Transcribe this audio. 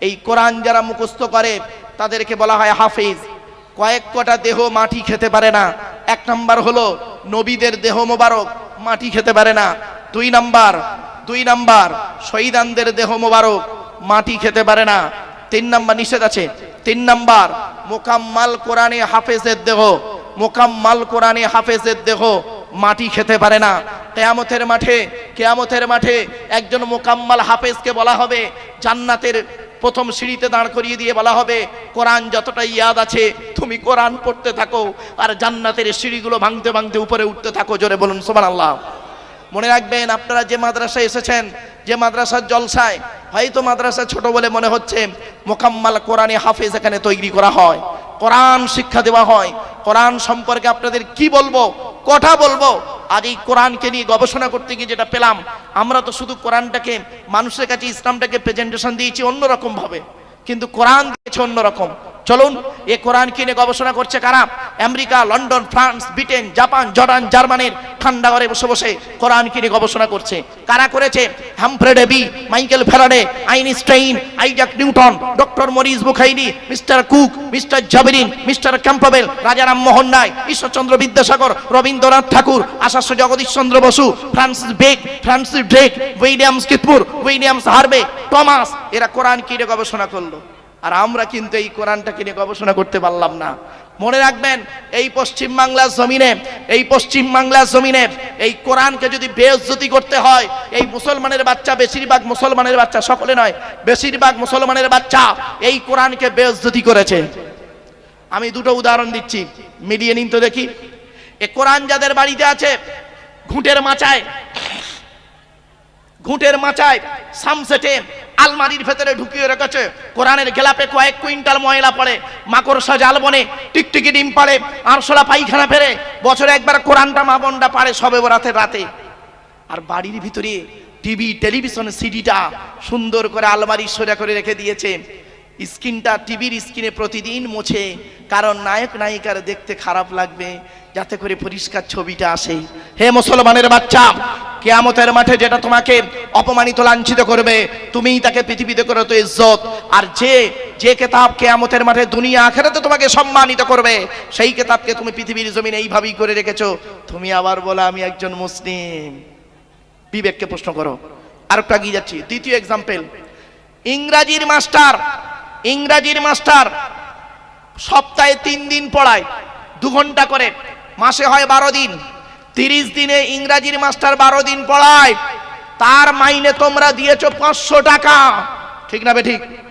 এই কোরআন যারা মুখস্থ করে তাদেরকে বলা হয় হাফেজ। কয়েক কটা দেহ মাটি খেতে পারে না। এক নাম্বার হলো নবীদের দেহ মোবারক মাটি খেতে পারে না। দুই নাম্বার শহীদানদের দেহ মোবারক মাটি খেতে পারে না। তিন নাম্বার নিষেধ আছে। তিন নাম্বার মোকাম্মাল কোরআনে হাফেজের দেহ মাটি খেতে পারে না। কিয়ামতের মাঠে একজন মোকাম্মাল হাফেজকে বলা হবে, জান্নাতের প্রথম সিঁড়িতে দাঁড় করিয়ে দিয়ে বলা হবে, কোরআন যতটা ইয়াদ আছে তুমি কোরআন পড়তে থাকো আর জান্নাতের সিঁড়িগুলো ভাঙতে ভাঙতে উপরে উঠতে থাকো। জোরে বলুন সুবহানাল্লাহ। মনে রাখবেন, আপনারা যে মাদ্রাসায় এসেছেন, যে মাদ্রাসার জলসায়, হয়তো মাদ্রাসা ছোট বলে মনে হচ্ছে, মোকাম্মাল কোরআনে হাফেজ এখানে তৈরি করা হয়, কোরআন শিক্ষা দেওয়া হয়। কোরআন সম্পর্কে আপনাদের কি বলবো, কথা বলবো। আজ এই কোরআনকে নিয়ে গবেষণা করতে গিয়ে যেটা পেলাম, আমরা তো শুধু কোরআনটাকে মানুষের কাছে, ইসলামটাকে প্রেজেন্টেশন দিয়েছি অন্যরকম ভাবে, কিন্তু কোরআন দিয়েছে অন্যরকম। চলুন, এই কোরআনকে নিয়ে গবেষণা করছে কারা? America, London, France, Britain, Japan, Jordan, জার্মানির ঠান্ডা ঘরে বসে বসে কোরআনকে নিয়ে গবেষণা করছে। কারা করেছে? Humphry Davy, Michael Faraday, Einstein, Isaac Newton, doctor Maurice Bucaille, mister Cook, mister জাবেরিন, mister Campbell, Rajaram Mohan Roy, Ishwarchandra Vidyasagar, Rabindranath Tagore, Acharya Jagadish Chandra Bose, Francis Drake, Williams কিতমুর, উইলিয়ামস হার্ভে, টমাস, এরা কোরআনকে নিয়ে গবেষণা করলো। আর আমরা কিন্তু এই কোরআনটাকে নিয়ে গবেষণা করতে পারলাম না। মনে রাখবেন, এই পশ্চিম বাংলার জমিনে এই কোরআনকে যদি বেইজ্জতি করতে হয়, এই মুসলমানের বাচ্চা, বেশিরভাগ মুসলমানের বাচ্চা, সকলে নয়, বেশিরভাগ মুসলমানের বাচ্চা এই কোরআনকে বেইজ্জতি করেছে। আমি দুটো উদাহরণ দিচ্ছি, মিলিয়ে নিন তো দেখি। এই কোরআন যাদের বাড়িতে আছে, ঘুঁটের মাচায় সামসেটে আলমারির ভেতরে ঢুকিয়ে রেখেছে। কোরআনের গেলাপে কয়েক কুইন্টাল ময়লা পড়ে, মাকড়সা জাল বনে, টিকটিকি ডিম পাড়ে, আরশোলা পায়খানা ফেরে, বছরে একবার কোরআনটা মা বোনটা পারে সবে বরাতের রাতে। আর বাড়ির ভিতরে টিভি, টেলিভিশন, সিডিটা সুন্দর করে আলমারি সোজা করে রেখে দিয়েছে। স্ক্রিনটা, টিভির স্ক্রিনে প্রতিদিন মোছে, কারণ নায়ক নায়িকার দেখতে খারাপ লাগবে, যাতে করে পরিষ্কার ছবিটা আসে। হে মুসলমানের বাচ্চা, কিয়ামতের মাঠে যেটা তোমাকে অপমানিত, লাঞ্ছিত করবে, তুমিই তাকে পৃথিবীতে করো তো ইজ্জত। আর যে কিতাব কিয়ামতের মাঠে দুনিয়া আখিরাতে তোমাকে সম্মানিত করবে, সেই কিতাবকে তুমি পৃথিবীর জমিনে এইভাবেই করে রেখেছো। তুমি আবার বলো আমি একজন মুসলিম। বিবেককে প্রশ্ন করো। আরেকটা এগিয়ে যাচ্ছি, দ্বিতীয় এক্সাম্পল। ইংরাজির মাস্টার সপ্তাহে 3 দিন পড়ায়, 2 ঘন্টা করে, মাসে হয় 12 দিন, 30 দিনে ইংরাজির মাস্টার 12 দিন পড়ায়, তার মাইনে তোমরা দিয়েছো 500 টাকা। ঠিক না বে ঠিক?